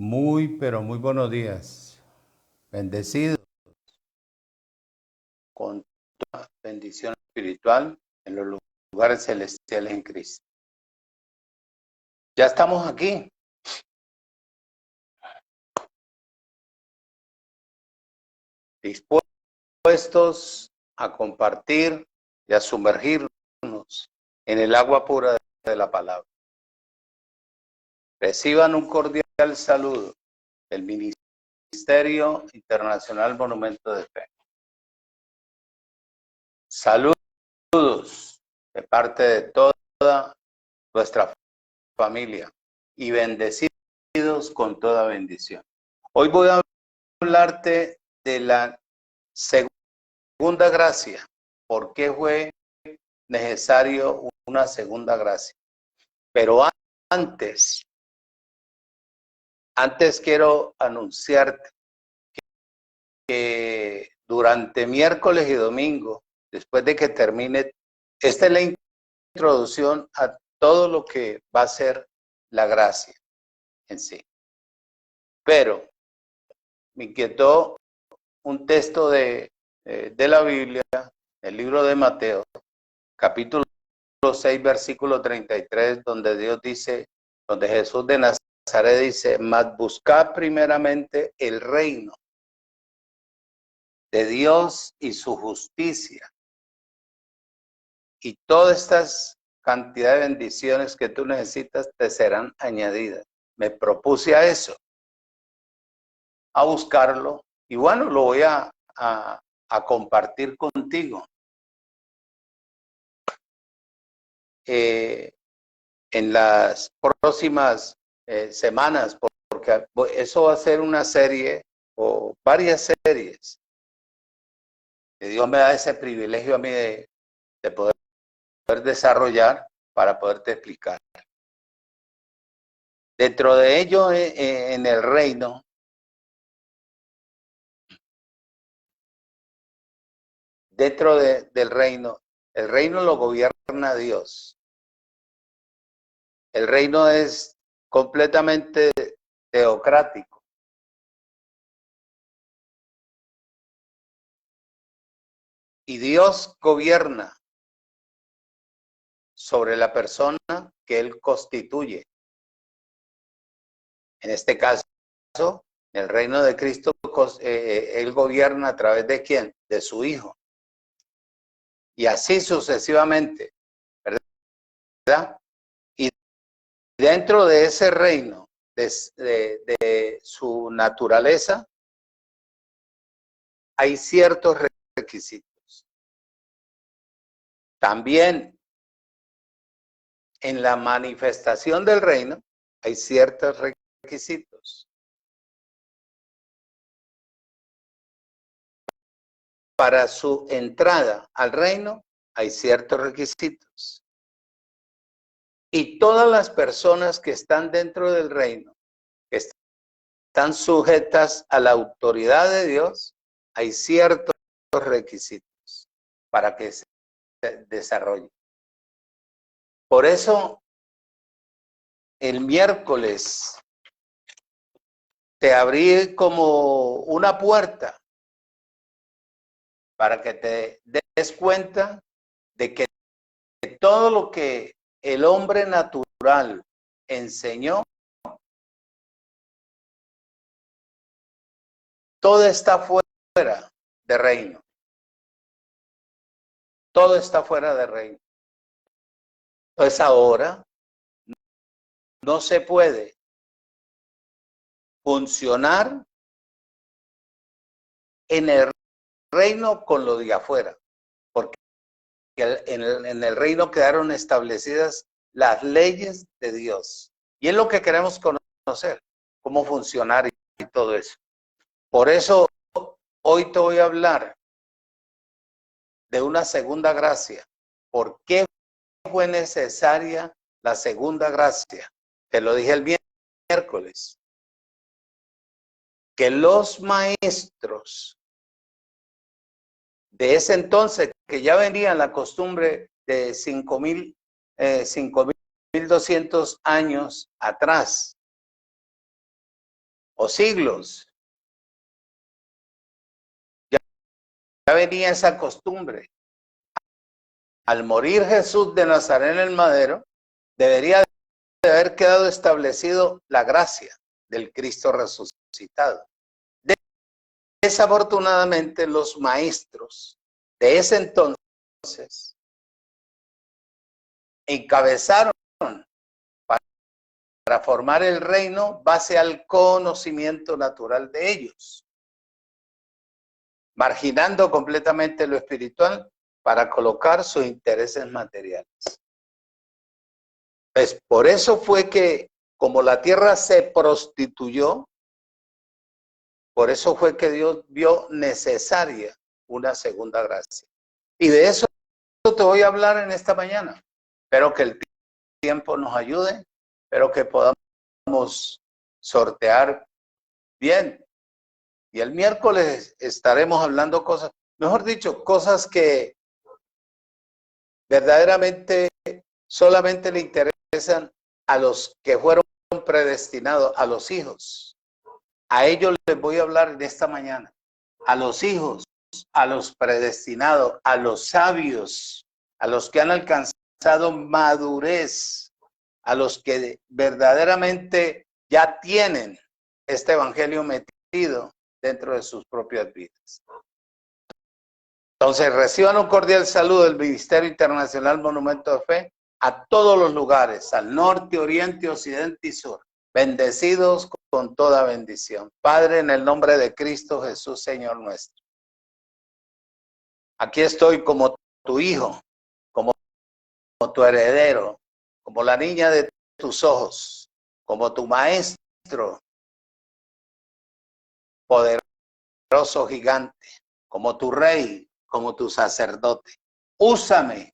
Muy, pero muy buenos días. Bendecidos con toda bendición espiritual en los lugares celestiales en Cristo. Ya estamos aquí. Dispuestos a compartir y a sumergirnos en el agua pura de la palabra. Reciban un cordial saludo del Ministerio Internacional Monumento de Fe. Saludos de parte de toda nuestra familia y bendecidos con toda bendición. Hoy voy a hablarte de la segunda gracia. ¿Por qué fue necesario una segunda gracia? Pero antes quiero anunciarte que durante miércoles y domingo, después de que termine, esta es la introducción a todo lo que va a ser la gracia en sí. Pero me inquietó un texto de la Biblia, el libro de Mateo, capítulo 6, versículo 33, donde Dios dice, donde Jesús de Nazaret dice, mas buscad primeramente el reino de Dios y su justicia. Y todas estas cantidad de bendiciones que tú necesitas te serán añadidas. Me propuse a eso, a buscarlo, y bueno, lo voy a compartir contigo. En las próximas semanas, porque eso va a ser una serie o varias series. Y Dios me da ese privilegio a mí de poder desarrollar para poderte explicar. Dentro de ello, en el reino, dentro del reino, el reino lo gobierna Dios. El reino es completamente teocrático. Y Dios gobierna sobre la persona que Él constituye. En este caso, en el reino de Cristo, Él gobierna a través de ¿quién? De su Hijo. Y así sucesivamente, ¿verdad? Y dentro de ese reino, de su naturaleza, hay ciertos requisitos. También en la manifestación del reino hay ciertos requisitos. Para su entrada al reino hay ciertos requisitos. Y todas las personas que están dentro del reino, que están sujetas a la autoridad de Dios, hay ciertos requisitos para que se desarrolle. Por eso, el miércoles te abrí como una puerta para que te des cuenta de que todo lo que el hombre natural enseñó, todo está fuera de reino. Todo está fuera de reino. Entonces ahora no se puede funcionar en el reino con lo de afuera, porque en el reino quedaron establecidas las leyes de Dios. Y es lo que queremos conocer, cómo funcionar y todo eso. Por eso hoy te voy a hablar de una segunda gracia. ¿Por qué fue necesaria la segunda gracia? Te lo dije el miércoles. Que los maestros de ese entonces, que ya venían la costumbre de 5.200 años atrás, o siglos. Ya venía esa costumbre. Al morir Jesús de Nazaret en el madero, debería de haber quedado establecido la gracia del Cristo resucitado. Desafortunadamente, los maestros de ese entonces encabezaron para formar el reino base al conocimiento natural de ellos, marginando completamente lo espiritual para colocar sus intereses materiales. Pues por eso fue que, como la tierra se prostituyó, por eso fue que Dios vio necesaria una segunda gracia. Y de eso te voy a hablar en esta mañana. Espero que el tiempo nos ayude, espero que podamos sortear bien. Y el miércoles estaremos hablando cosas, mejor dicho, cosas que verdaderamente solamente le interesan a los que fueron predestinados, a los hijos. A ellos les voy a hablar en esta mañana. A los hijos, a los predestinados, a los sabios, a los que han alcanzado madurez, a los que verdaderamente ya tienen este evangelio metido dentro de sus propias vidas. Entonces, reciban un cordial saludo del Ministerio Internacional Monumento de Fe a todos los lugares, al norte, oriente, occidente y sur. Bendecidos con toda bendición. Padre, en el nombre de Cristo Jesús, Señor nuestro. Aquí estoy como tu hijo, como tu heredero, como la niña de tus ojos, como tu maestro, poderoso gigante, como tu rey, como tu sacerdote. Úsame,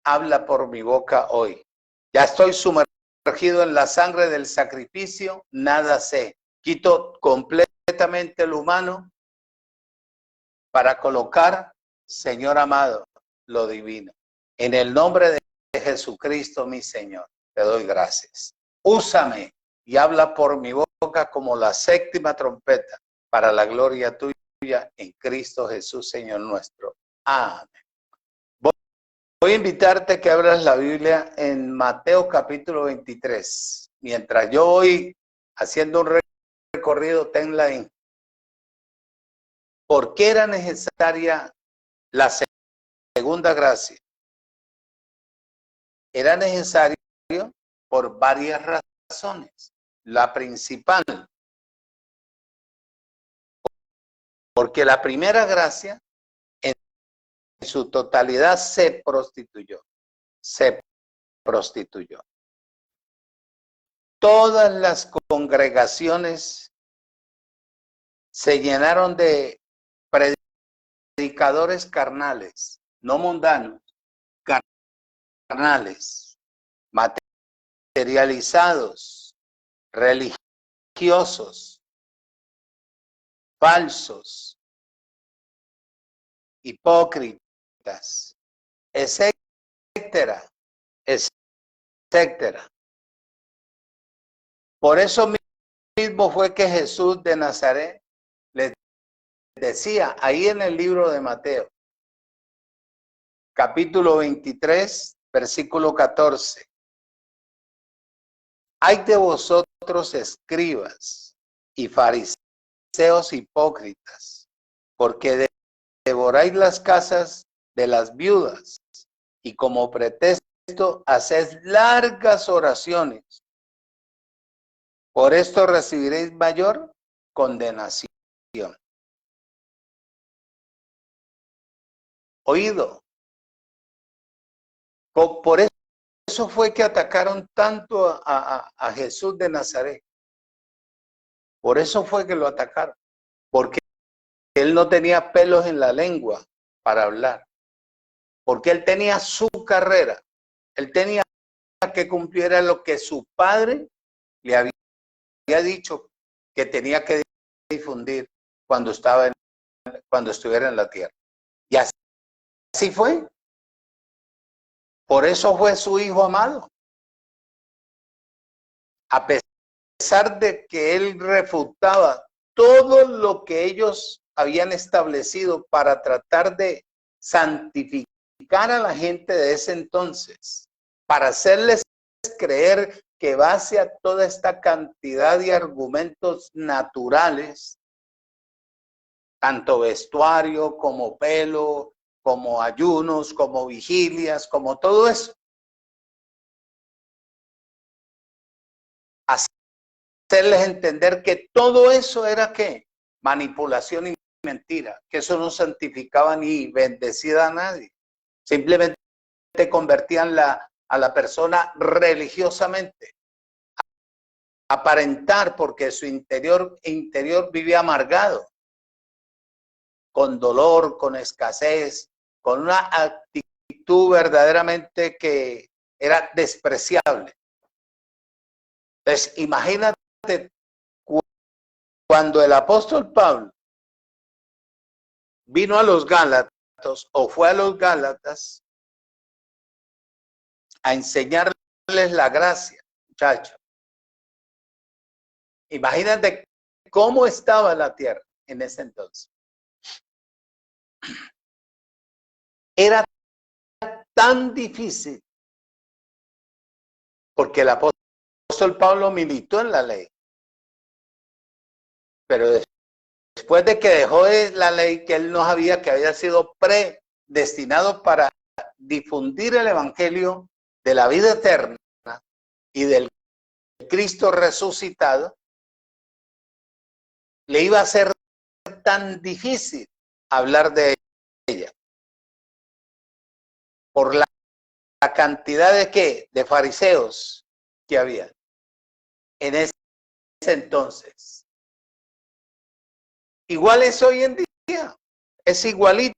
habla por mi boca hoy. Ya estoy sumergido en la sangre del sacrificio, nada sé. Quito completamente lo humano para colocar, Señor amado, lo divino. En el nombre de Jesucristo, mi Señor, te doy gracias. Úsame y habla por mi boca como la séptima trompeta para la gloria tuya en Cristo Jesús, Señor nuestro. Amén. Voy a invitarte a que abras la Biblia en Mateo capítulo 23. Mientras yo voy haciendo un recorrido, tenla ahí. ¿Por qué era necesaria la segunda gracia? Era necesario por varias razones. La principal, porque la primera gracia en su totalidad se prostituyó. Se prostituyó. Todas las congregaciones se llenaron de predicadores carnales, no mundanos, carnales, materializados, religiosos, falsos, hipócritas, etcétera, etcétera. Por eso mismo fue que Jesús de Nazaret les decía ahí en el libro de Mateo, capítulo 23, versículo 14. Hay de vosotros escribas y fariseos hipócritas, porque devoráis las casas de las viudas y como pretexto hacéis largas oraciones. Por esto recibiréis mayor condenación. Oído. Por eso fue que atacaron tanto a Jesús de Nazaret. Por eso fue que lo atacaron. Porque él no tenía pelos en la lengua para hablar. Porque él tenía su carrera. Él tenía que cumplir lo que su padre le había dicho que tenía que difundir cuando estuviera en la tierra. Y así fue. Por eso fue su hijo amado. A pesar de que él refutaba todo lo que ellos habían establecido para tratar de santificar a la gente de ese entonces, para hacerles creer que base a toda esta cantidad de argumentos naturales, tanto vestuario como pelo, como ayunos, como vigilias, como todo eso, hacerles entender que todo eso era ¿qué? Manipulación y mentira, que eso no santificaba ni bendecía a nadie, simplemente convertían a la persona religiosamente, aparentar, porque su interior vivía amargado, con dolor, con escasez, con una actitud verdaderamente que era despreciable. Entonces, imagínate cuando el apóstol Pablo vino a los Gálatas o fue a los Gálatas a enseñarles la gracia, muchachos. Imagínate cómo estaba la tierra en ese entonces. Era tan difícil porque el apóstol Pablo militó en la ley. Pero después de que dejó la ley que él no sabía, que había sido predestinado para difundir el evangelio de la vida eterna y del Cristo resucitado, le iba a ser tan difícil hablar de ella por la cantidad de fariseos que había en ese entonces. Igual es hoy en día, es igualito.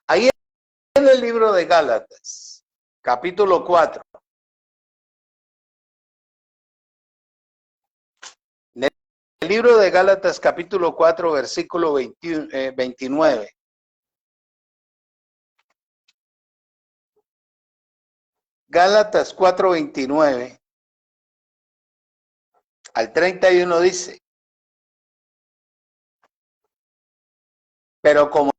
Ahí en el libro de Gálatas, capítulo 4. En el libro de Gálatas, capítulo 4, versículo 29. Gálatas 4, 29 al 31 dice: pero como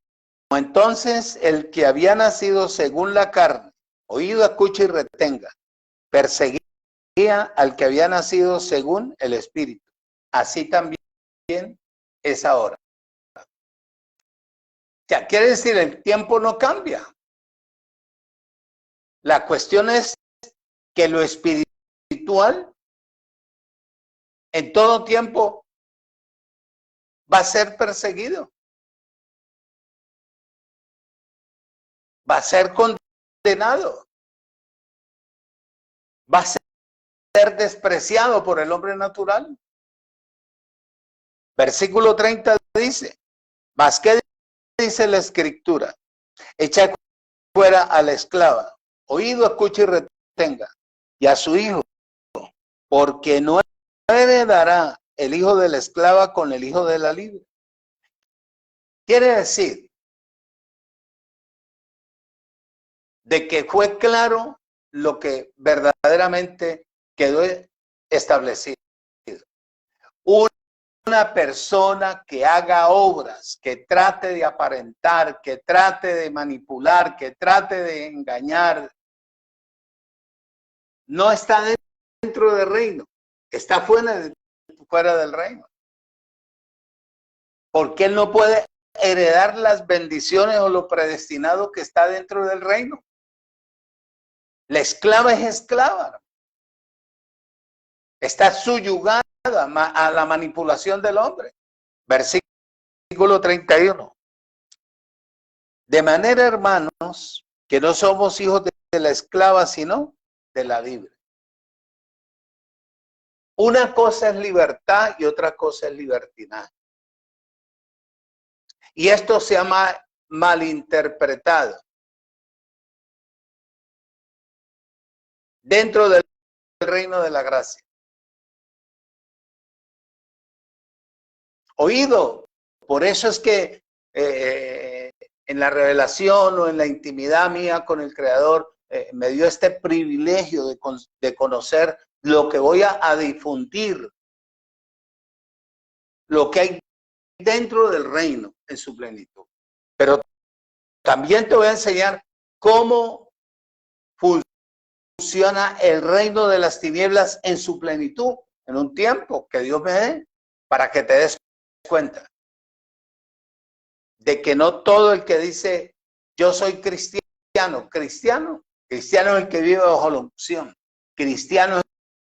entonces el que había nacido según la carne, oído, escucha y retenga, perseguía al que había nacido según el Espíritu, así también es ahora. O sea, quiere decir, el tiempo no cambia. La cuestión es que lo espiritual en todo tiempo va a ser perseguido, va a ser condenado, va a ser despreciado por el hombre natural. Versículo 30 dice: mas ¿qué dice la escritura? Echa fuera a la esclava, oído, escucha y retenga, y a su hijo, porque no heredará el hijo de la esclava con el hijo de la libre. Quiere decir de que fue claro lo que verdaderamente quedó establecido. Una persona que haga obras, que trate de aparentar, que trate de manipular, que trate de engañar, no está dentro del reino, está fuera del reino. Porque él no puede heredar las bendiciones o lo predestinado que está dentro del reino. La esclava es esclava. Está subyugada a la manipulación del hombre. Versículo 31. De manera, hermanos, que no somos hijos de la esclava, sino de la libre. Una cosa es libertad y otra cosa es libertinaje. Y esto se ha malinterpretado dentro del reino de la gracia. Oído, por eso es que en la revelación o en la intimidad mía con el Creador me dio este privilegio de conocer lo que voy a difundir, lo que hay dentro del reino en su plenitud. Pero también te voy a enseñar cómo funciona el reino de las tinieblas en su plenitud, en un tiempo que Dios me dé, para que te des cuenta de que no todo el que dice yo soy cristiano, cristiano es el que vive bajo la unción, cristiano es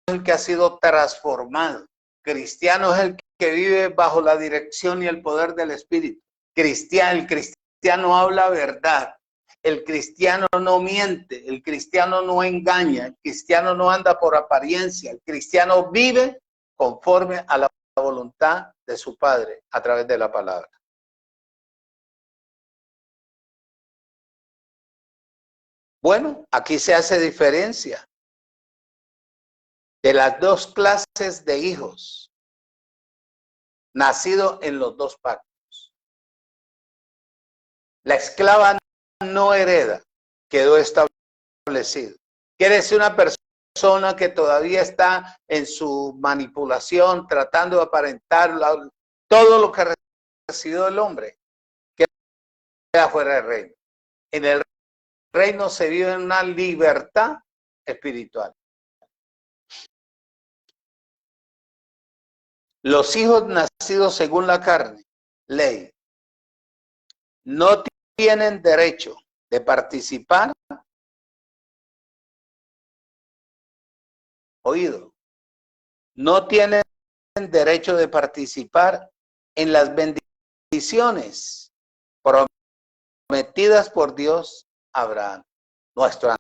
el que ha sido transformado, cristiano es el que vive bajo la dirección y el poder del Espíritu, el cristiano habla verdad, el cristiano no miente, el cristiano no engaña, el cristiano no anda por apariencia, el cristiano vive conforme a la voluntad de su Padre a través de la palabra. Bueno, aquí se hace diferencia de las dos clases de hijos nacidos en los dos pactos. La esclava no hereda, quedó establecido. Quiere decir una persona que todavía está en su manipulación, tratando de aparentar todo lo que recibió el hombre, queda fuera del reino. En el reino se vive una libertad espiritual. Los hijos nacidos según la carne, ley, no tienen derecho de participar, oído, no tienen derecho de participar en las bendiciones prometidas por Dios a Abraham, nuestro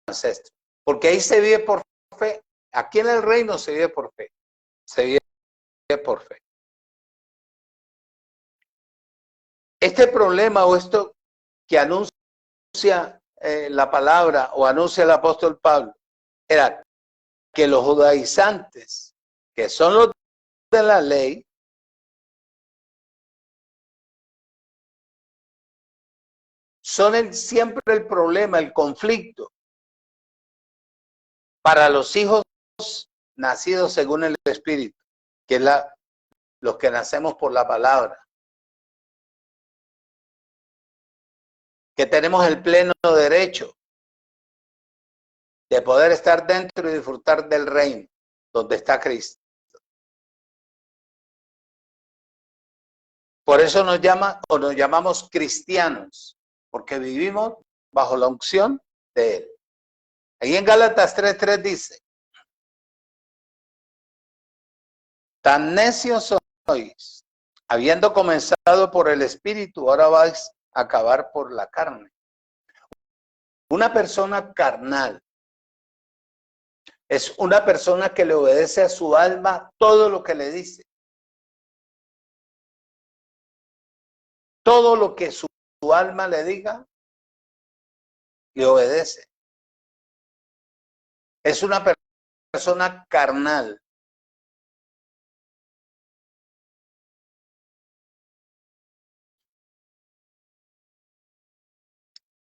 ancestro. Porque ahí se vive por fe. Aquí en el reino se vive por fe. Se vive por fe. Este problema o esto que anuncia la palabra o anuncia el apóstol Pablo era que los judaizantes, que son los de la ley, son siempre el problema, el conflicto para los hijos nacidos según el Espíritu, que es los que nacemos por la palabra, que tenemos el pleno derecho de poder estar dentro y disfrutar del reino donde está Cristo. Por eso nos llamamos cristianos, porque vivimos bajo la unción de Él. Ahí en Gálatas 3:3 dice, tan necios sois, habiendo comenzado por el Espíritu, ahora vais a acabar por la carne. Una persona carnal es una persona que le obedece a su alma todo lo que le dice. Todo lo que su alma le diga, le obedece. Es una persona carnal.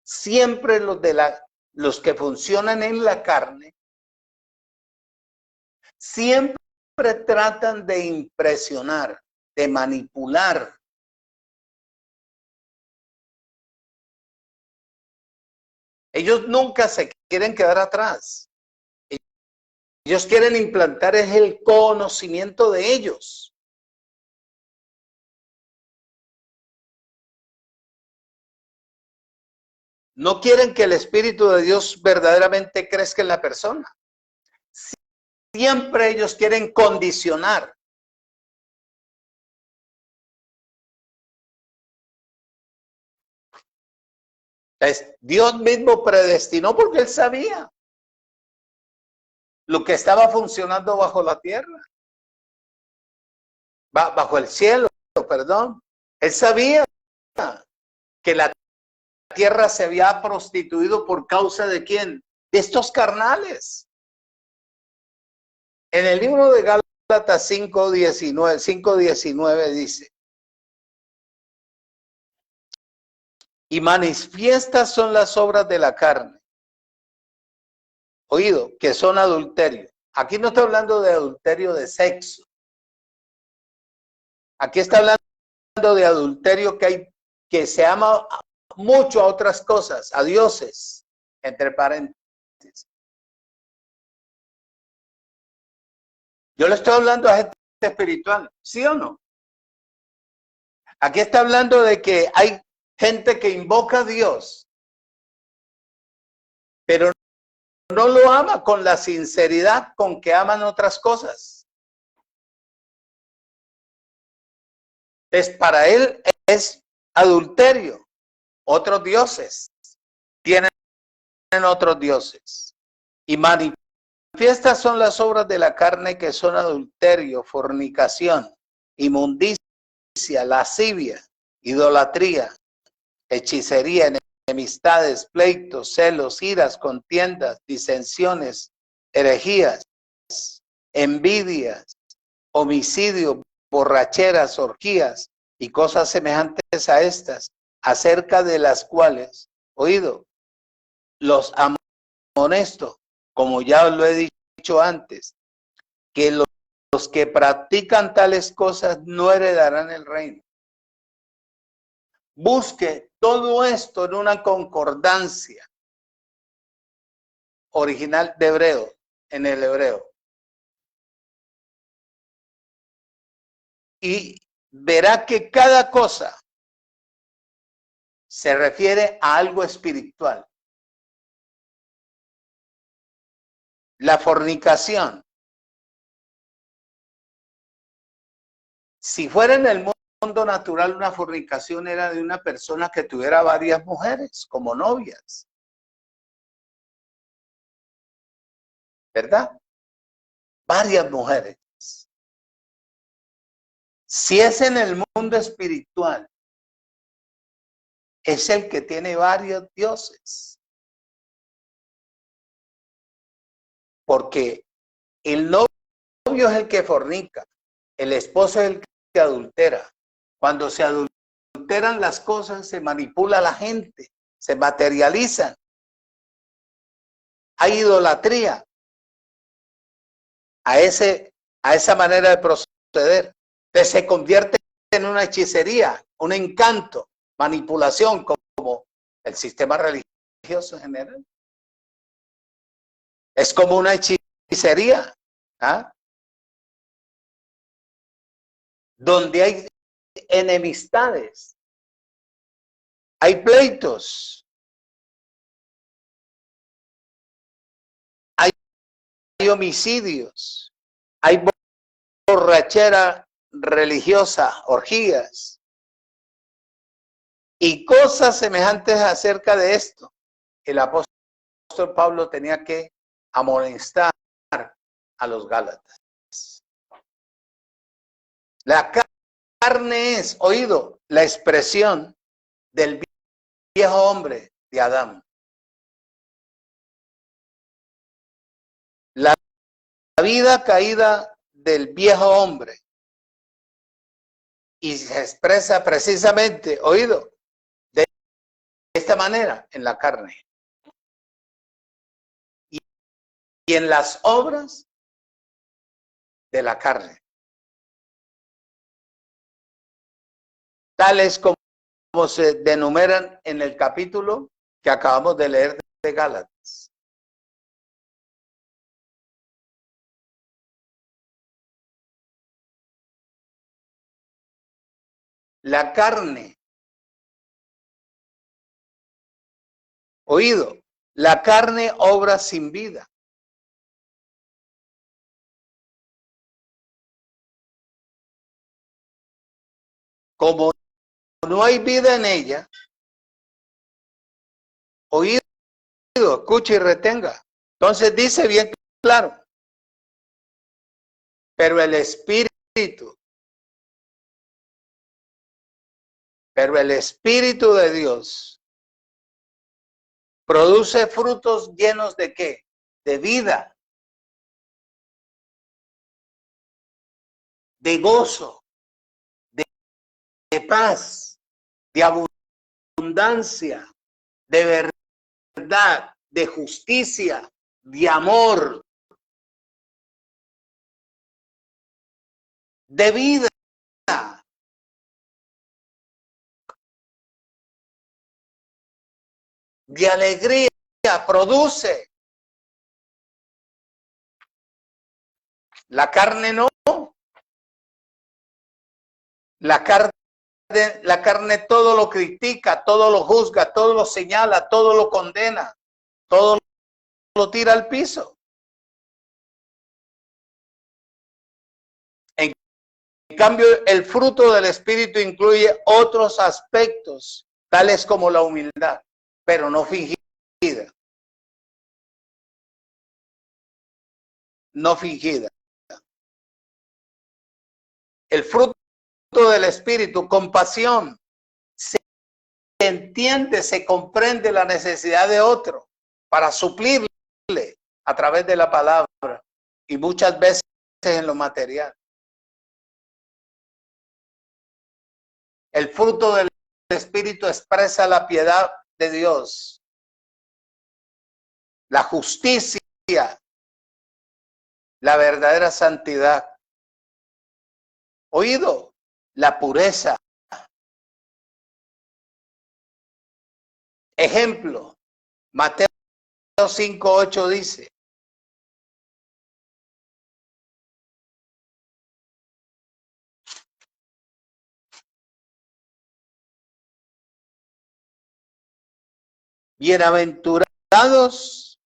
Siempre los que funcionan en la carne, siempre tratan de impresionar, de manipular. Ellos nunca se quieren quedar atrás. Ellos quieren implantar el conocimiento de ellos. No quieren que el Espíritu de Dios verdaderamente crezca en la persona. Siempre ellos quieren condicionar. Dios mismo predestinó porque Él sabía lo que estaba funcionando bajo la tierra, bajo el cielo, perdón. Él sabía que la tierra se había prostituido por causa de ¿quién? De estos carnales. En el libro de Gálatas 5:19 dice, y manifiestas son las obras de la carne, oído, que son adulterio, Aquí no está hablando de adulterio de sexo. Aquí está hablando de adulterio que se ama mucho a otras cosas, a dioses, entre paréntesis. Yo le estoy hablando a gente espiritual, ¿sí o no? Aquí está hablando de que hay gente que invoca a Dios, pero no lo ama con la sinceridad con que aman otras cosas. Entonces, para él es adulterio. Otros dioses tienen otros dioses. Y manifiestas son las obras de la carne, que son adulterio, fornicación, inmundicia, lascivia, idolatría, hechicería, enemistades, pleitos, celos, iras, contiendas, disensiones, herejías, envidias, homicidios, borracheras, orgías y cosas semejantes a estas, acerca de las cuales, oído, los amonesto, como ya lo he dicho antes, que los que practican tales cosas no heredarán el reino. Busque todo esto en una concordancia original de hebreo, en el hebreo. Y verá que cada cosa se refiere a algo espiritual. La fornicación. Si fuera en el mundo natural, una fornicación era de una persona que tuviera varias mujeres como novias. ¿Verdad? Varias mujeres. Si es en el mundo espiritual, es el que tiene varios dioses. Porque el novio es el que fornica, el esposo es el que adultera. Cuando se adulteran las cosas, se manipula a la gente, se materializan. Hay idolatría a esa manera de proceder. Entonces se convierte en una hechicería, un encanto, manipulación, como el sistema religioso en general. Es como una hechicería, ¿ah? Donde hay enemistades, hay pleitos, hay homicidios, hay borrachera religiosa, orgías y cosas semejantes acerca de esto. El apóstol Pablo tenía que amonestar a los gálatas. La carne es, oído, la expresión del viejo hombre de Adán. La vida caída del viejo hombre. Y se expresa precisamente, oído, de esta manera en la carne. Y en las obras de la carne. Tales como se denumeran en el capítulo que acabamos de leer de Gálatas. La carne, oído, la carne obra sin vida. Como no hay vida en ella, oído, escuche y retenga. Entonces dice bien claro, pero el espíritu de Dios produce frutos llenos de ¿qué? De vida, de gozo, de paz, de abundancia, de verdad, de justicia, de amor, de vida, de alegría, produce. La carne no. La carne todo lo critica, todo lo juzga, todo lo señala, todo lo condena, todo lo tira al piso. En cambio, el fruto del Espíritu incluye otros aspectos, tales como la humildad, pero no fingida. No fingida. El fruto del Espíritu, compasión, se entiende, se comprende la necesidad de otro para suplirle a través de la palabra y muchas veces en lo material. El fruto del Espíritu expresa la piedad de Dios, la justicia, la verdadera santidad. Oído, la pureza. Ejemplo, Mateo 5:8 dice: bienaventurados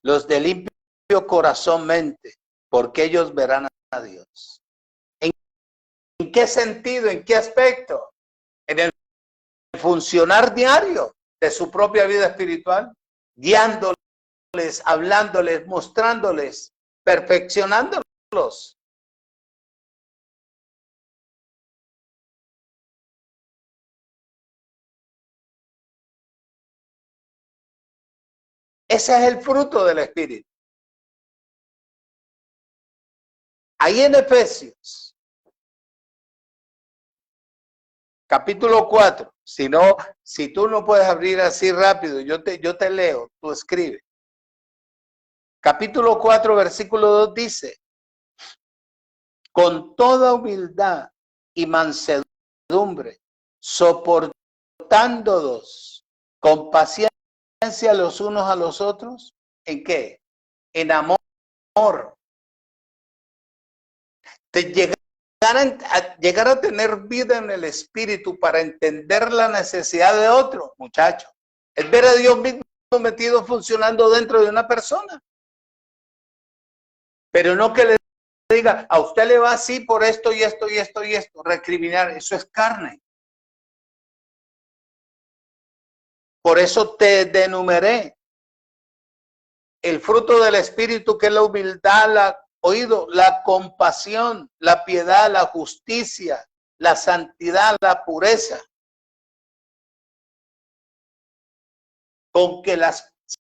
los de limpio corazón mente, porque ellos verán a Dios. ¿En qué sentido? ¿En qué aspecto? En el funcionar diario de su propia vida espiritual, guiándoles, hablándoles, mostrándoles, perfeccionándolos. Ese es el fruto del Espíritu. Ahí en Efesios, capítulo 4, si tú no puedes abrir así rápido, yo te leo, tú escribe. Capítulo 4, versículo 2 dice: con toda humildad y mansedumbre, soportándonos con paciencia los unos a los otros. ¿En qué? En amor. Llegar a tener vida en el espíritu para entender la necesidad de otro, muchacho, es ver a Dios mismo metido funcionando dentro de una persona. Pero no que le diga, a usted le va así por esto y esto y esto y esto. Recriminar, eso es carne. Por eso te denumeré el fruto del Espíritu, que es la humildad, la compasión, la piedad, la justicia, la santidad, la pureza. Con que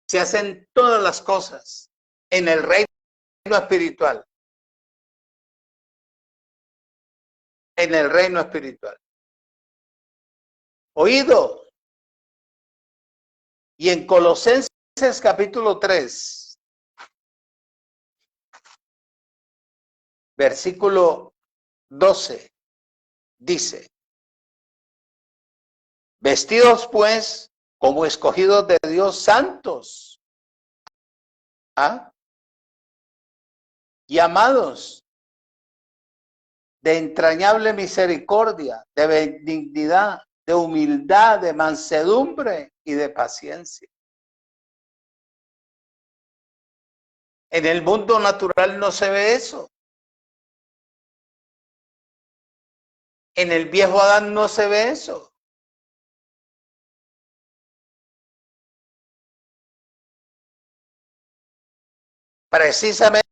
se hacen todas las cosas en el reino espiritual. En el reino espiritual. Oído. Y en Colosenses capítulo 3, versículo 12, dice: vestidos pues como escogidos de Dios, santos, y amados, de entrañable misericordia, de benignidad, de humildad, de mansedumbre y de paciencia. En el mundo natural no se ve eso. En el viejo Adán no se ve eso. Precisamente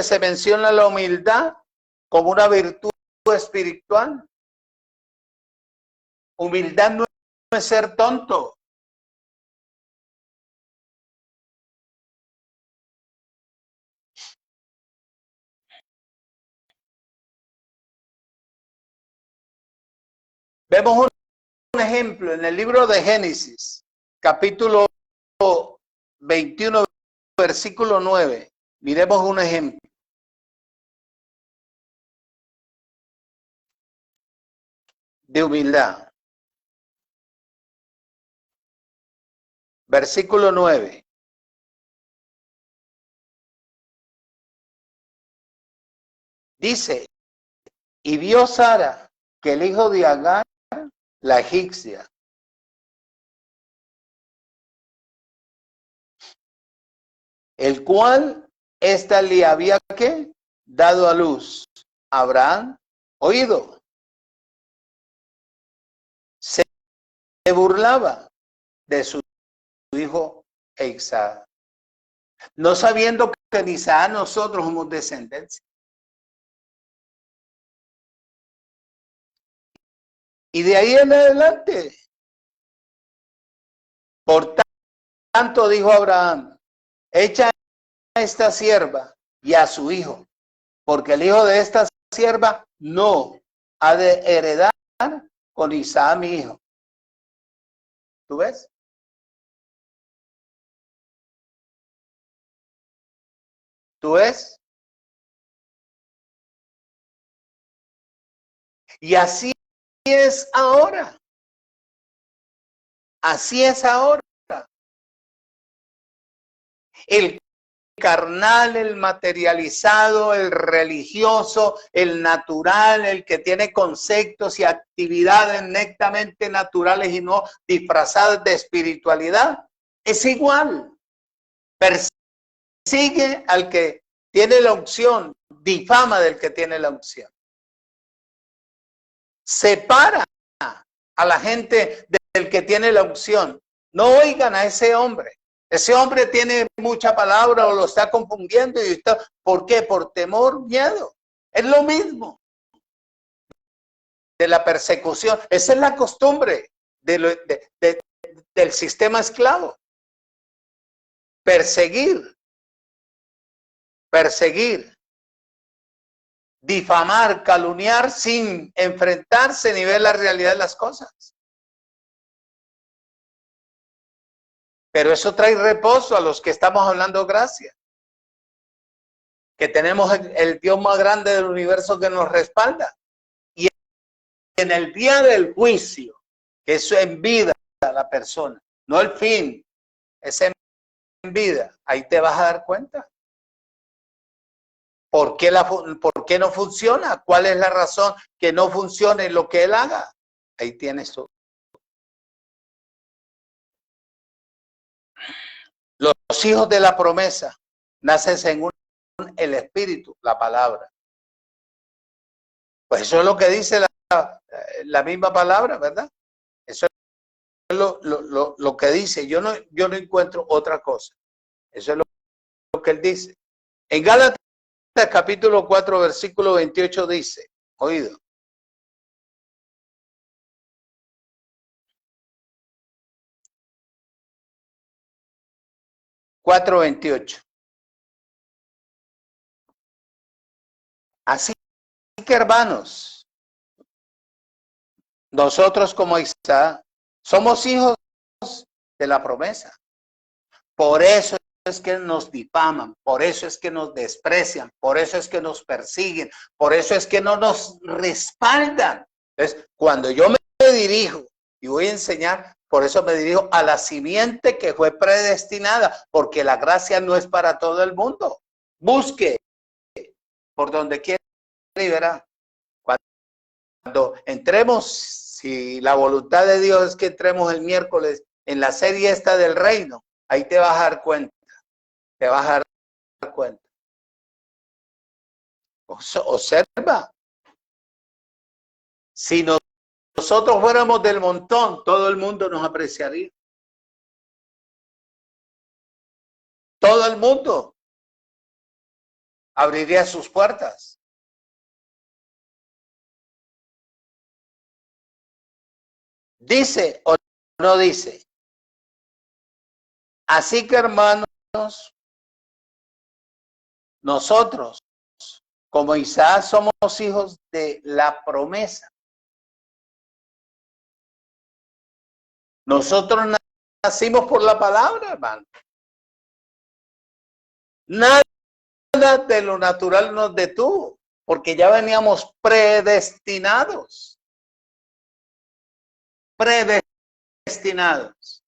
se menciona la humildad como una virtud espiritual. Humildad no es ser tonto. Vemos un ejemplo en el libro de Génesis, capítulo 21, versículo 9. Miremos un ejemplo. de humildad. Versículo 9. Dice, y vio Sara que el hijo de Agar, la egipcia, el cual ésta le había ¿qué? Dado a luz. Abraham, oído, se burlaba de su hijo Isaac, no sabiendo que en Isaac nosotros somos descendencia. Y de ahí en adelante, por tanto dijo Abraham, echa a esta sierva y a su hijo, porque el hijo de esta sierva no ha de heredar con Isaac mi hijo. ¿Tú ves? ¿Tú ves? Y así es ahora. Así es ahora. El carnal, el materializado, el religioso, el natural, el que tiene conceptos y actividades netamente naturales y no disfrazadas de espiritualidad, es igual. Persigue al que tiene la unción, difama del que tiene la unción. Separa a la gente del que tiene la unción. No oigan a ese hombre. Ese hombre tiene mucha palabra o lo está confundiendo. Y está, ¿por qué? Por temor, miedo. Es lo mismo de la persecución. Esa es la costumbre del sistema esclavo. Perseguir, difamar, calumniar sin enfrentarse ni ver la realidad de las cosas. Pero eso trae reposo a los que estamos hablando gracia. Que tenemos el Dios más grande del universo que nos respalda. Y en el día del juicio, que eso en vida a la persona, no el fin, es en vida, ahí te vas a dar cuenta. ¿Por qué no funciona? ¿Cuál es la razón que no funcione lo que él haga? Ahí tienes tú. Los hijos de la promesa nacen según el espíritu, la palabra. Pues eso es lo que dice la misma palabra, ¿verdad? Eso es lo que dice. Yo no encuentro otra cosa. Eso es lo que él dice. En Gálatas capítulo 4, versículo 28 dice, oído. (4:28). Así que, hermanos, nosotros como Isaac somos hijos de la promesa. Por eso es que nos difaman, por eso es que nos desprecian, por eso es que nos persiguen, por eso es que no nos respaldan. Entonces, cuando yo me dirijo y voy a enseñar, por eso me dirijo a la simiente que fue predestinada, porque la gracia no es para todo el mundo. Busque por donde quiera y verá. Cuando entremos, si la voluntad de Dios es que entremos el miércoles en la serie esta del reino, ahí te vas a dar cuenta. Te vas a dar cuenta. Observa. Si nosotros fuéramos del montón, todo el mundo nos apreciaría. Todo el mundo abriría sus puertas. ¿Dice o no dice? Así que, hermanos, nosotros, como Isaac, somos hijos de la promesa. Nosotros nacimos por la palabra, hermano. Nada de lo natural nos detuvo, porque ya veníamos predestinados. predestinados.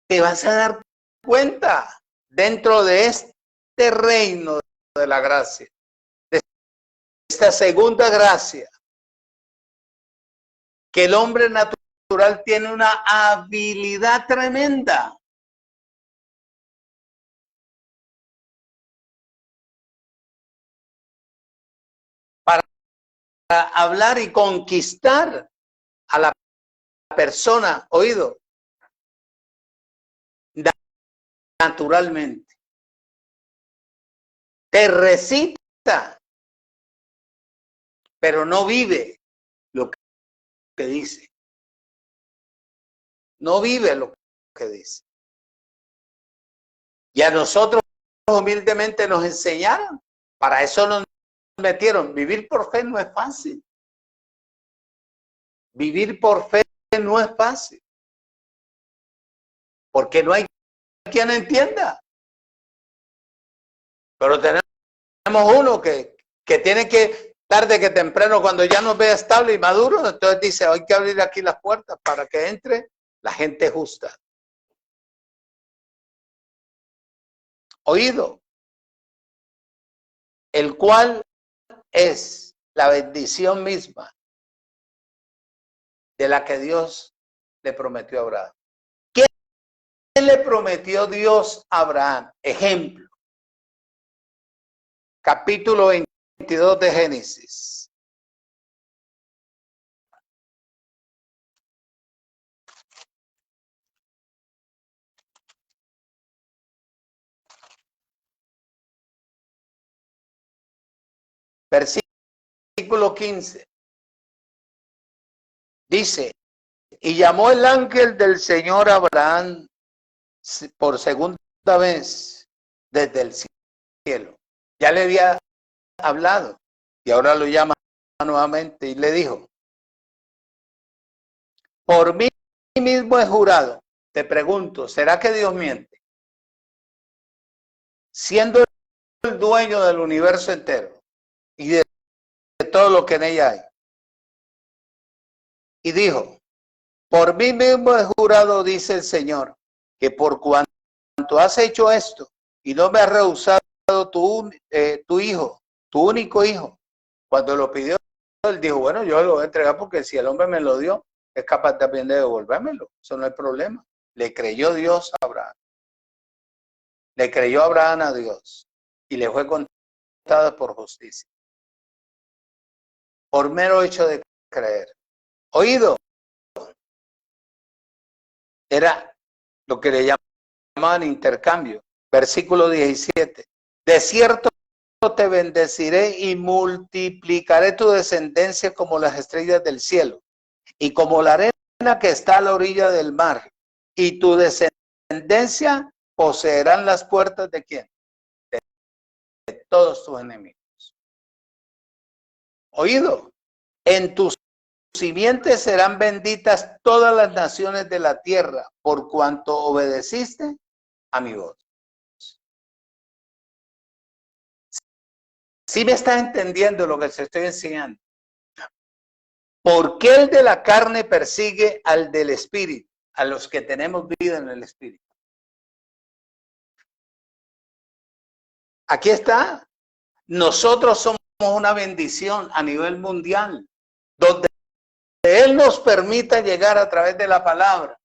Te vas a dar cuenta dentro de este reino de la gracia, de esta segunda gracia, que el hombre natural tiene una habilidad tremenda para hablar y conquistar a la persona, oído, naturalmente. Te recita, pero no vive lo que dice. No vive lo que dice. Y a nosotros humildemente nos enseñaron. Para eso nos metieron. Vivir por fe no es fácil. Vivir por fe no es fácil. Porque no hay quien entienda. Pero tenemos uno que tiene que, tarde que temprano, cuando ya nos vea estable y maduro, entonces dice, hay que abrir aquí las puertas para que entre la gente justa. Oído, el cual es la bendición misma de la que Dios le prometió a Abraham. ¿Qué le prometió Dios a Abraham? Ejemplo. Capítulo 22 de Génesis. Versículo 15. Dice, y llamó el ángel del Señor a Abraham por segunda vez desde el cielo. Ya le había hablado y ahora lo llama nuevamente y le dijo, por mí mismo he jurado. Te pregunto, ¿será que Dios miente? Siendo el dueño del universo entero y de todo lo que en ella hay. Y dijo, por mí mismo he jurado, dice el Señor, que por cuanto has hecho esto y no me has rehusado tu hijo, tu único hijo, cuando lo pidió, él dijo, bueno, yo lo voy a entregar porque si el hombre me lo dio, es capaz también de devolvérmelo. Eso no es problema. Le creyó Dios a Abraham. Le creyó Abraham a Dios y le fue contado por justicia. Por mero hecho de creer. Oído. Era lo que le llamaban intercambio. Versículo 17. De cierto te bendeciré y multiplicaré tu descendencia como las estrellas del cielo y como la arena que está a la orilla del mar. Y tu descendencia poseerán las puertas ¿de quién? De todos tus enemigos. Oído, en tus simientes serán benditas todas las naciones de la tierra, por cuanto obedeciste a mi voz. ¿Sí me está entendiendo lo que se estoy enseñando? ¿Por qué el de la carne persigue al del espíritu? A los que tenemos vida en el espíritu. Aquí está. Nosotros somos una bendición a nivel mundial, donde Él nos permita llegar a través de la palabra.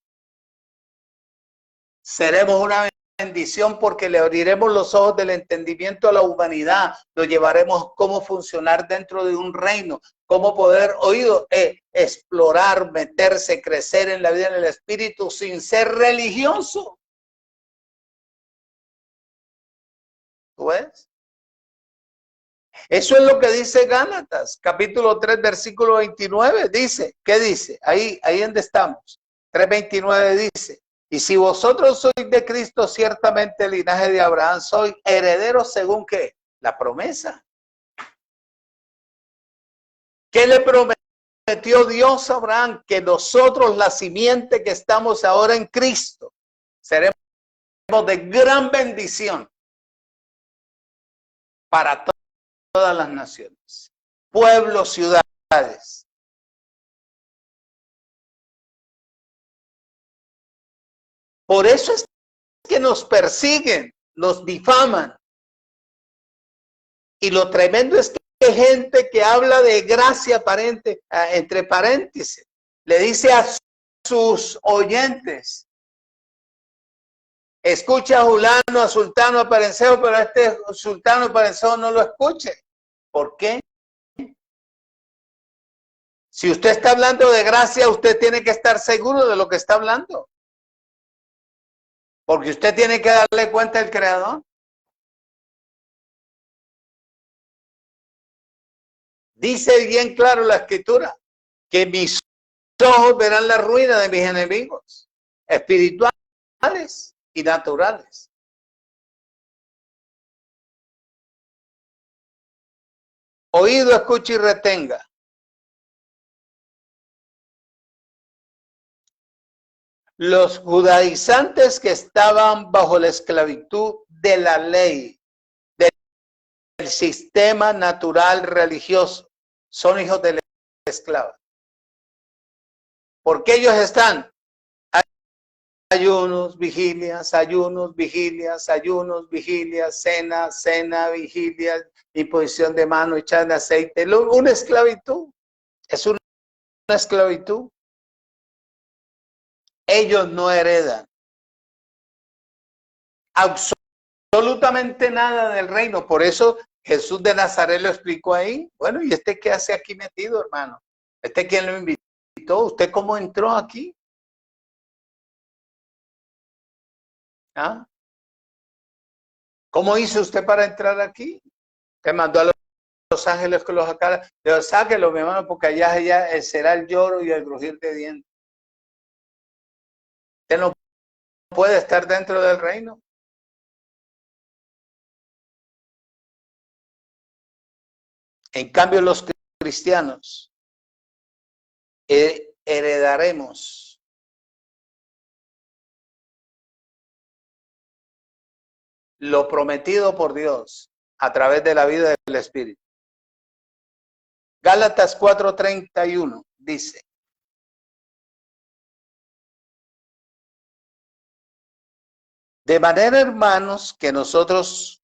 Seremos una bendición porque le abriremos los ojos del entendimiento a la humanidad, lo llevaremos cómo funcionar dentro de un reino, cómo poder, oído, explorar, meterse, crecer en la vida en el espíritu sin ser religioso. ¿Tú ves? Eso es lo que dice Gálatas, capítulo 3, versículo 29, dice, ¿qué dice? Ahí donde estamos, 3:29 dice, y si vosotros sois de Cristo, ciertamente el linaje de Abraham, sois herederos según ¿qué? La promesa. ¿Qué le prometió Dios a Abraham? Que nosotros, la simiente que estamos ahora en Cristo, seremos de gran bendición para todas las naciones, pueblos, ciudades. Por eso es que nos persiguen, nos difaman. Y lo tremendo es que hay gente que habla de gracia aparente, entre paréntesis, le dice a sus oyentes, escucha a Julano, a Sultano, a Perencejo, pero a este Sultano y Perencejo no lo escuche. ¿Por qué? Si usted está hablando de gracia, usted tiene que estar seguro de lo que está hablando. Porque usted tiene que darle cuenta al Creador. Dice bien claro la Escritura, que mis ojos verán la ruina de mis enemigos, espirituales y naturales. Oído, escuche y retenga. Los judaizantes que estaban bajo la esclavitud de la ley, del sistema natural religioso, son hijos de la esclava. Porque ellos están ayunos, vigilias, ayunos, vigilias, ayunos, vigilias, cena, vigilias, imposición de mano, echar de aceite. Una esclavitud. Es una esclavitud. Ellos no heredan absolutamente nada del reino. Por eso Jesús de Nazaret lo explicó ahí. Bueno, ¿y este qué hace aquí metido, hermano? ¿Este quién lo invitó? ¿Usted cómo entró aquí? ¿Ah? ¿Cómo hizo usted para entrar aquí? Te mandó a los ángeles que los sacara. Pero sáquelo, mi hermano, porque allá será el lloro y el crujir de dientes. Usted no puede estar dentro del reino. En cambio, los cristianos heredaremos lo prometido por Dios a través de la vida del Espíritu. Gálatas 4:31 dice: de manera, hermanos, que nosotros,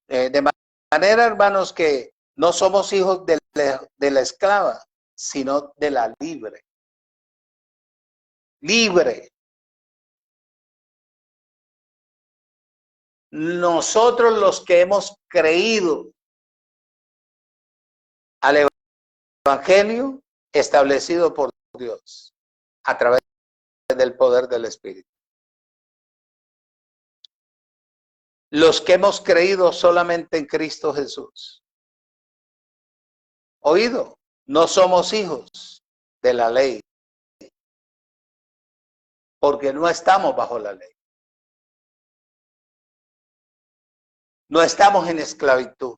que no somos hijos de la esclava, sino de la libre. Libre. Nosotros los que hemos creído al Evangelio establecido por Dios a través del poder del Espíritu. Los que hemos creído solamente en Cristo Jesús. Oído, no somos hijos de la ley, porque no estamos bajo la ley. No estamos en esclavitud.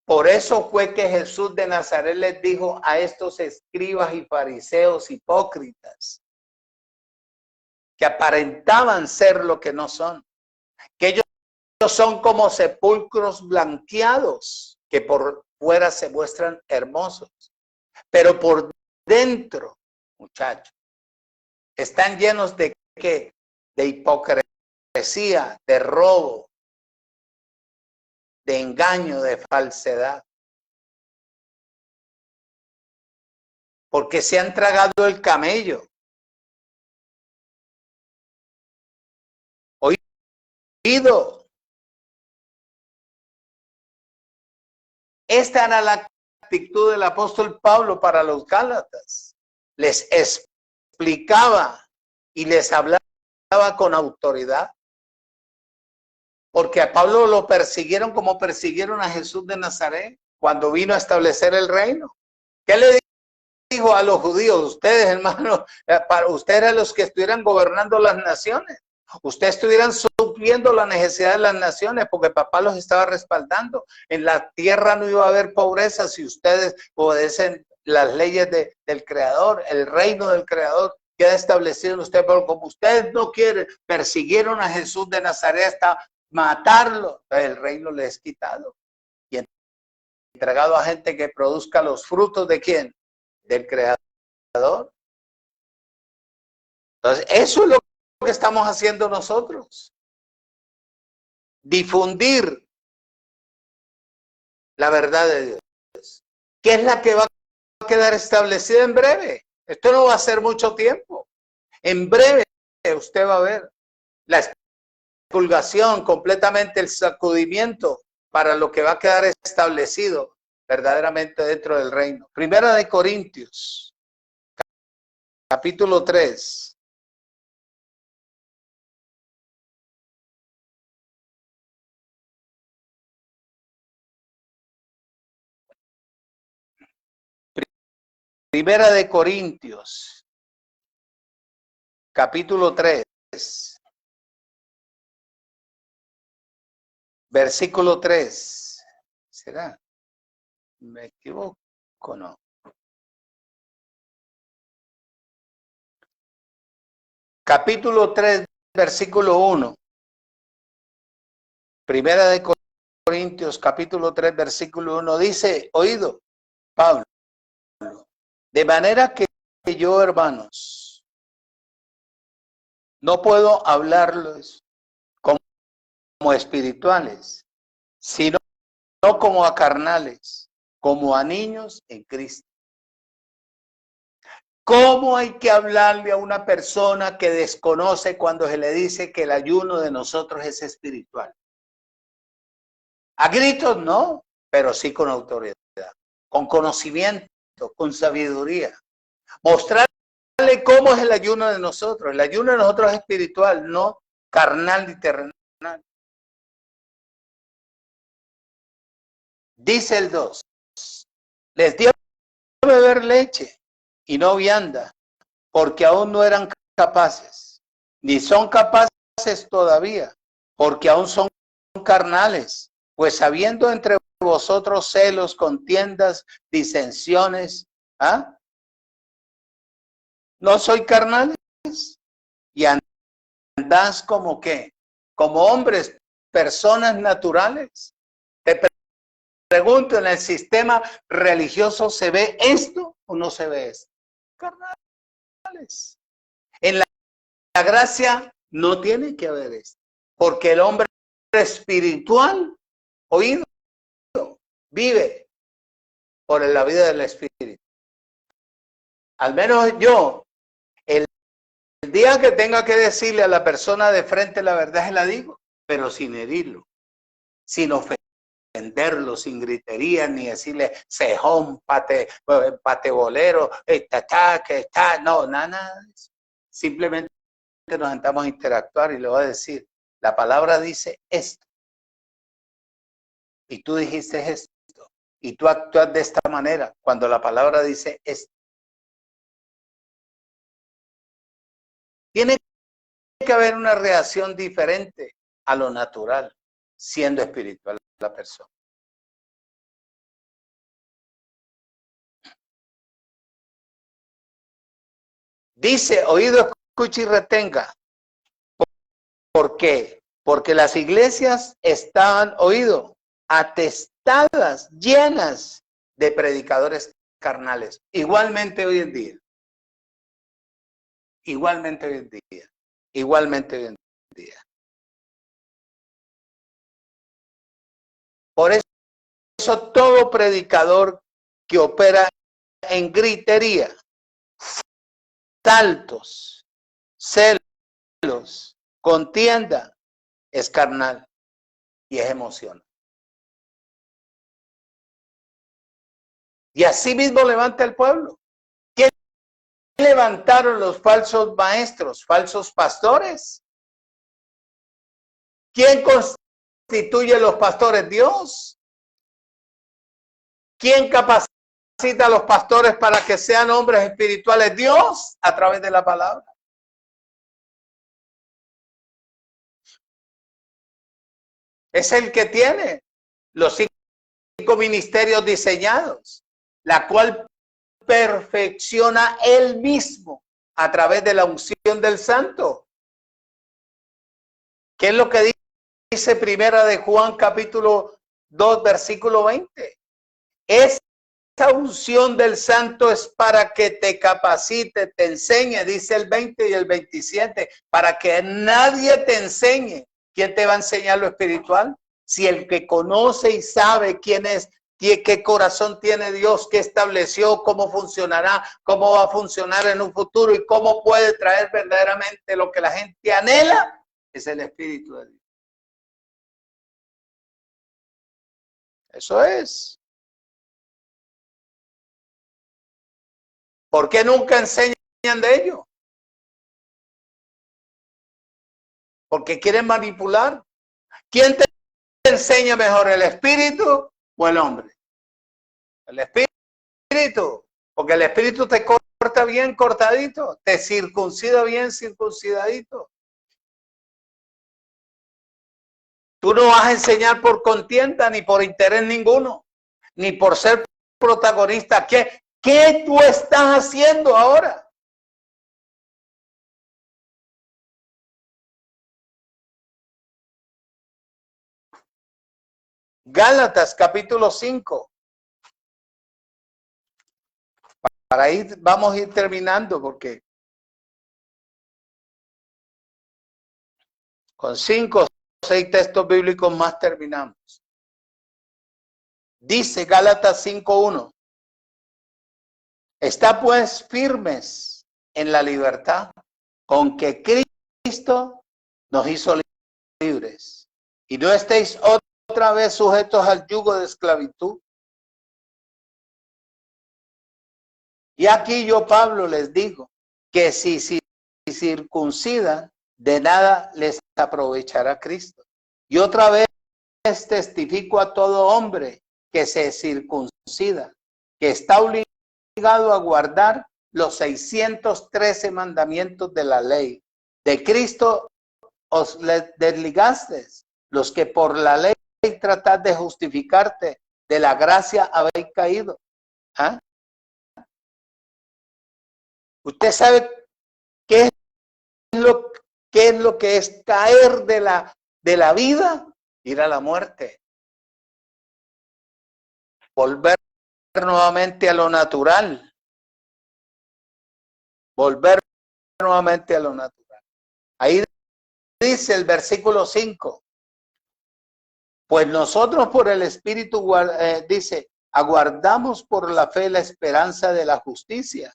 Por eso fue que Jesús de Nazaret les dijo a estos escribas y fariseos hipócritas, que aparentaban ser lo que no son, que ellos son como sepulcros blanqueados, que por fuera se muestran hermosos, pero por dentro, muchachos, están llenos de ¿qué? De hipocresía, de robo, de engaño, de falsedad. Porque se han tragado el camello. Oído. Esta era la actitud del apóstol Pablo para los Gálatas. Les explicaba y les hablaba con autoridad. Porque a Pablo lo persiguieron como persiguieron a Jesús de Nazaret cuando vino a establecer el reino. ¿Qué le dijo a los judíos? Ustedes, hermanos, para ustedes eran los que estuvieran gobernando las naciones. Ustedes estuvieran supliendo la necesidad de las naciones porque papá los estaba respaldando. En la tierra no iba a haber pobreza si ustedes obedecen las leyes del Creador, el reino del Creador queda establecido en ustedes. Pero como ustedes no quieren, persiguieron a Jesús de Nazaret hasta matarlo, el reino le es quitado y entregado a gente que produzca los frutos de ¿quién? Del Creador. Entonces, eso es lo que estamos haciendo nosotros. Difundir la verdad de Dios, que es la que va a quedar establecida en breve. Esto no va a ser mucho tiempo. En breve usted va a ver la expulgación, completamente el sacudimiento para lo que va a quedar establecido verdaderamente dentro del reino. Primera de Corintios, capítulo 3. Primera de Corintios, capítulo 3, versículo 3. ¿Será? ¿Me equivoco o no? Capítulo 3, versículo 1. Primera de Corintios, capítulo 3, versículo 1. Dice, oído, Pablo, de manera que yo, hermanos, no puedo hablarles como espirituales, sino como a carnales, como a niños en Cristo. ¿Cómo hay que hablarle a una persona que desconoce cuando se le dice que el ayuno de nosotros es espiritual? A gritos no, pero sí con autoridad, con conocimiento, con sabiduría. Mostrarle cómo es el ayuno de nosotros. El ayuno de nosotros es espiritual, no carnal ni terrenal. Dice el 2, les dio a beber leche y no vianda, porque aún no eran capaces, ni son capaces todavía, porque aún son carnales, pues habiendo entre vosotros celos, contiendas, disensiones, ¿ah? ¿No soy carnales? Y andás como qué, como hombres, personas naturales. Te pregunto, ¿en el sistema religioso se ve esto o no se ve esto? Carnales. En la gracia no tiene que haber esto, porque el hombre espiritual, oído, vive por la vida del espíritu. Al menos yo, el día que tenga que decirle a la persona de frente la verdad, se la digo, pero sin herirlo, sin ofenderlo, sin gritería, ni decirle cejón, patebolero, que está, no, nada de eso. Simplemente nos sentamos a interactuar y le voy a decir, la palabra dice esto, y tú dijiste esto, y tú actúas de esta manera, cuando la palabra dice esto. Tiene que haber una reacción diferente a lo natural, siendo espiritual la persona. Dice, oído, escucha y retenga. ¿Por qué? Porque las iglesias estaban, oído, atestadas, llenas de predicadores carnales. Igualmente hoy en día. Igualmente hoy en día. Igualmente hoy en día. Por eso todo predicador que opera en gritería, saltos, celos, contienda, es carnal y es emocional. Y así mismo levanta el pueblo. ¿Quién levantaron los falsos maestros, falsos pastores? ¿Quién constituye los pastores? Dios. ¿Quién capacita a los pastores para que sean hombres espirituales? Dios, a través de la palabra. Es el que tiene los 5 ministerios diseñados, la cual perfecciona él mismo a través de la unción del santo. ¿Qué es lo que dice primera de Juan capítulo 2 versículo 20? Es unción del Santo es para que te capacite, te enseñe, dice el 20 y el 27, para que nadie te enseñe. ¿Quién te va a enseñar lo espiritual? Si el que conoce y sabe quién es, qué corazón tiene Dios, qué estableció, cómo funcionará, cómo va a funcionar en un futuro y cómo puede traer verdaderamente lo que la gente anhela, es el Espíritu de Dios. Eso es. ¿Por qué nunca enseñan de ello? Porque quieren manipular. ¿Quién te enseña mejor, el espíritu o el hombre? El espíritu, porque el espíritu te corta bien cortadito, te circuncida bien circuncidadito. Tú no vas a enseñar por contienda ni por interés ninguno, ni por ser protagonista. ¿Qué tú estás haciendo ahora? Gálatas capítulo 5. Para ahí vamos a ir terminando porque con 5 o 6 textos bíblicos más terminamos. Dice Gálatas 5:1. Está pues firmes en la libertad con que Cristo nos hizo libres. Y no estéis otra vez sujetos al yugo de esclavitud. Y aquí yo, Pablo, les digo que si circuncidan, de nada les aprovechará Cristo. Y otra vez testifico a todo hombre que se circuncida, que está obligado a guardar los 613 mandamientos de la ley. De Cristo os desligasteis, los que por la ley tratad de justificarte, de la gracia habéis caído. ¿Ah? Usted sabe qué es lo que es caer de la vida, ir a la muerte. Volver nuevamente a lo natural. Volver nuevamente a lo natural. Ahí dice el versículo 5. Pues nosotros por el Espíritu, dice, aguardamos por la fe la esperanza de la justicia,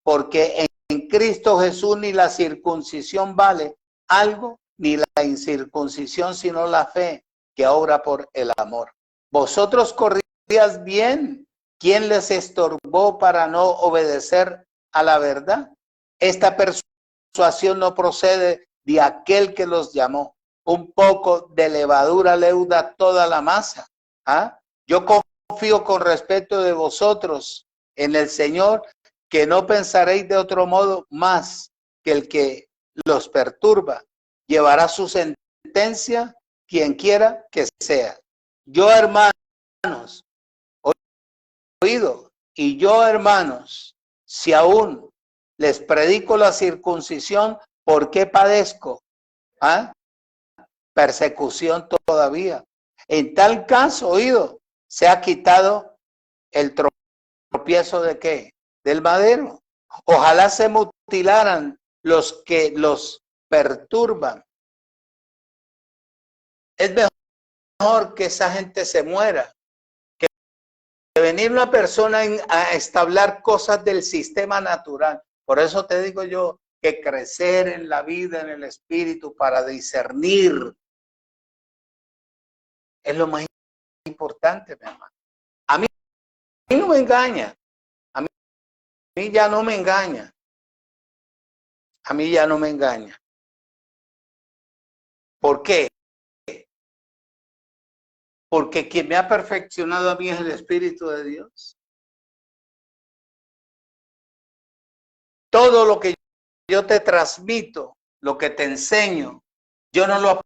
porque en Cristo Jesús ni la circuncisión vale algo, ni la incircuncisión, sino la fe que obra por el amor. Vosotros corríais bien. ¿Quién les estorbó para no obedecer a la verdad? Esta persuasión no procede de aquel que los llamó. Un poco de levadura leuda toda la masa. ¿Ah? Yo confío con respeto de vosotros en el Señor, que no pensaréis de otro modo más que el que los perturba. Llevará su sentencia quien quiera que sea. Yo, hermanos, oído, y yo, hermanos, si aún les predico la circuncisión, ¿por qué padezco? ¿Ah? Persecución todavía. En tal caso, oído, se ha quitado el tropiezo de qué? Del madero. Ojalá se mutilaran los que los perturban. Es mejor que esa gente se muera que venir una persona a establecer cosas del sistema natural. Por eso te digo yo que crecer en la vida, en el espíritu, para discernir, es lo más importante, mi hermano. A mí no me engaña. A mí ya no me engaña. A mí ya no me engaña. ¿Por qué? Porque quien me ha perfeccionado a mí es el Espíritu de Dios. Todo lo que yo te transmito, lo que te enseño, yo no lo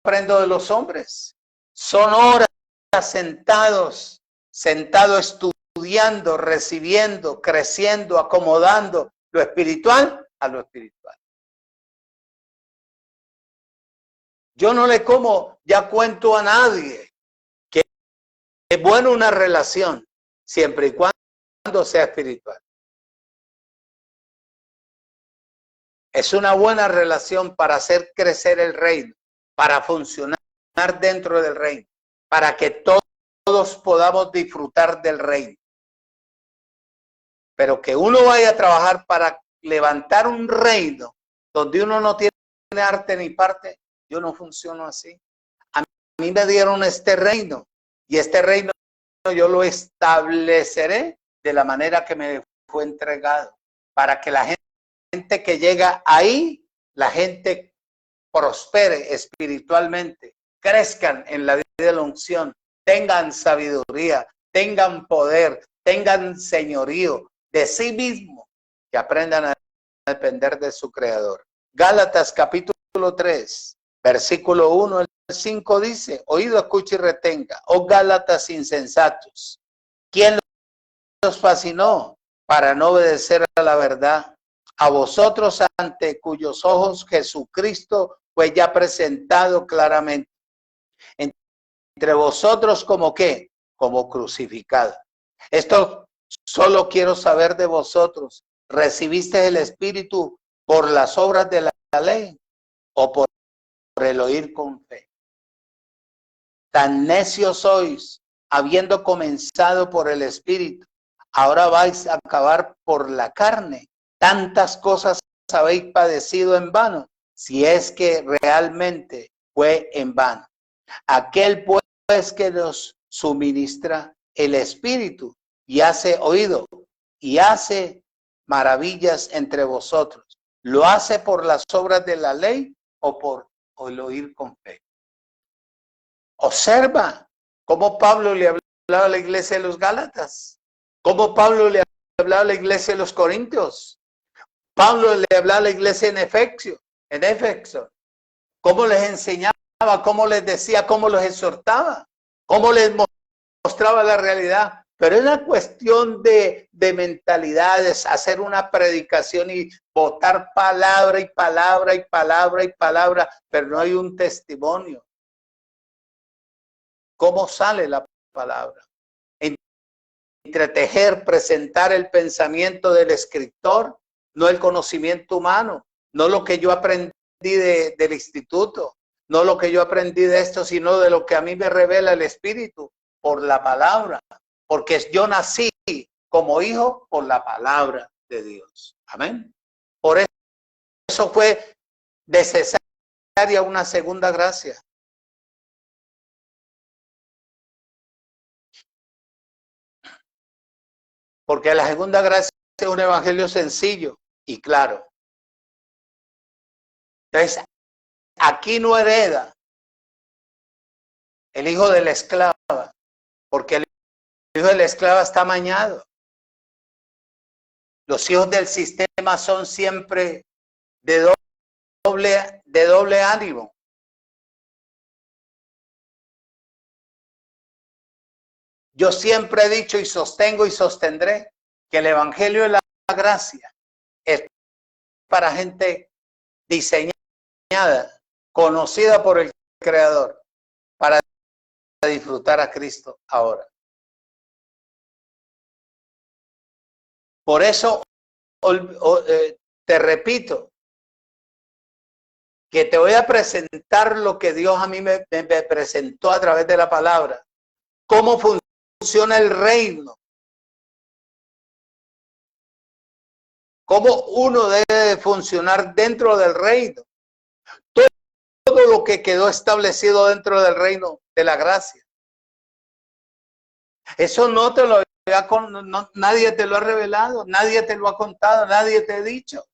aprendo de los hombres. Son horas sentados estudiando, recibiendo, creciendo, acomodando lo espiritual a lo espiritual. Yo no le como ya cuento a nadie que es bueno una relación. siempre y cuando sea espiritual. Es una buena relación para hacer crecer el reino, para funcionar dentro del reino, para que todos podamos disfrutar del reino. Pero que uno vaya a trabajar para levantar un reino donde uno no tiene arte ni parte, yo no funciono así. A mí me dieron este reino y este reino yo lo estableceré de la manera que me fue entregado, para que la gente que llega ahí, la gente prospere espiritualmente, crezcan en la vida de la unción, tengan sabiduría, tengan poder, tengan señorío de sí mismo, que aprendan a depender de su creador. Gálatas capítulo 3, versículo 1 al 5 dice: oído, escucha y retenga, oh Gálatas insensatos, ¿quién los fascinó para no obedecer a la verdad? A vosotros, ante cuyos ojos Jesucristo fue ya presentado claramente. Entre vosotros, ¿como qué? Como crucificado. Esto solo quiero saber de vosotros. ¿Recibiste el Espíritu por las obras de la ley o por el oír con fe? Tan necios sois, habiendo comenzado por el Espíritu, ahora vais a acabar por la carne. Tantas cosas habéis padecido en vano, si es que realmente fue en vano. Aquel pues que nos suministra el Espíritu y hace oído y hace maravillas entre vosotros, ¿lo hace por las obras de la ley o por el oír con fe? Observa cómo Pablo le hablaba a la iglesia de los Gálatas, cómo Pablo le hablaba a la iglesia de los Corintios, Pablo le hablaba a la iglesia en Éfeso, cómo les enseñaba, cómo les decía, cómo los exhortaba, cómo les mostraba la realidad. Pero es una cuestión de mentalidades, hacer una predicación y botar palabra y palabra y palabra y palabra, pero no hay un testimonio. ¿Cómo sale la palabra? Entretejer, presentar el pensamiento del escritor, no el conocimiento humano, no lo que yo aprendí del instituto, no lo que yo aprendí de esto, sino de lo que a mí me revela el Espíritu por la palabra, porque yo nací como hijo por la palabra de Dios. Amén. Por eso fue necesaria una segunda gracia. Porque la segunda gracia es un evangelio sencillo y claro. Entonces, aquí no hereda el hijo de la esclava, porque el hijo de la esclava está amañado. Los hijos del sistema son siempre de doble ánimo. Yo siempre he dicho y sostengo y sostendré que el evangelio de la gracia es para gente diseñada, conocida por el Creador, para disfrutar a Cristo ahora. Por eso te repito que te voy a presentar lo que Dios a mí me presentó a través de la palabra. Cómo funciona el reino. Cómo uno debe funcionar dentro del reino. Todo lo que quedó establecido dentro del reino de la gracia. Eso no te lo nadie te lo ha revelado, nadie te lo ha contado, nadie te ha dicho.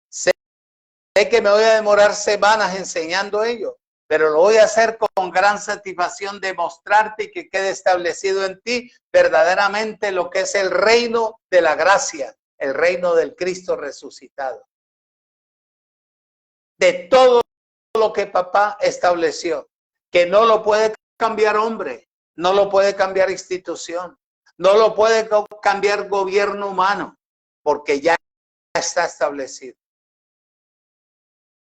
Sé que me voy a demorar semanas enseñando ello, pero lo voy a hacer con gran satisfacción de mostrarte y que quede establecido en ti verdaderamente lo que es el reino de la gracia, el reino del Cristo resucitado. De todo lo que papá estableció, que no lo puede cambiar hombre, no lo puede cambiar institución, no lo puede cambiar gobierno humano, porque ya está establecido.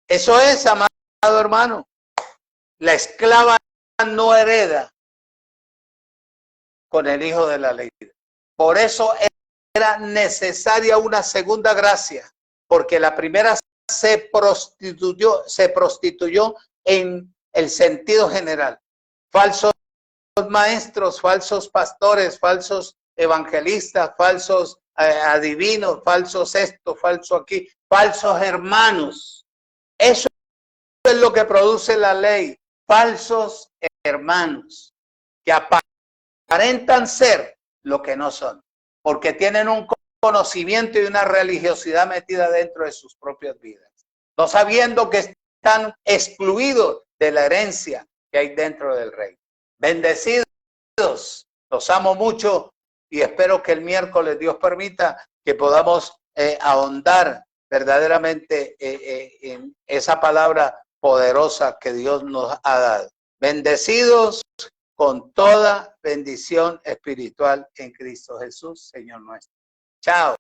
Eso es, amado hermano. La esclava no hereda con el hijo de la ley. Por eso era necesaria una segunda gracia, porque la primera se prostituyó en el sentido general. Falsos maestros, falsos pastores, falsos evangelistas, falsos adivinos, falsos esto, falso aquí, falsos hermanos. Eso es lo que produce la ley, falsos hermanos, que aparentan ser lo que no son, porque tienen un conocimiento y una religiosidad metida dentro de sus propias vidas, no sabiendo que están excluidos de la herencia que hay dentro del reino. Bendecidos, los amo mucho y espero que el miércoles Dios permita que podamos ahondar verdaderamente en esa palabra poderosa que Dios nos ha dado. Bendecidos con toda bendición espiritual en Cristo Jesús, Señor nuestro. Chao.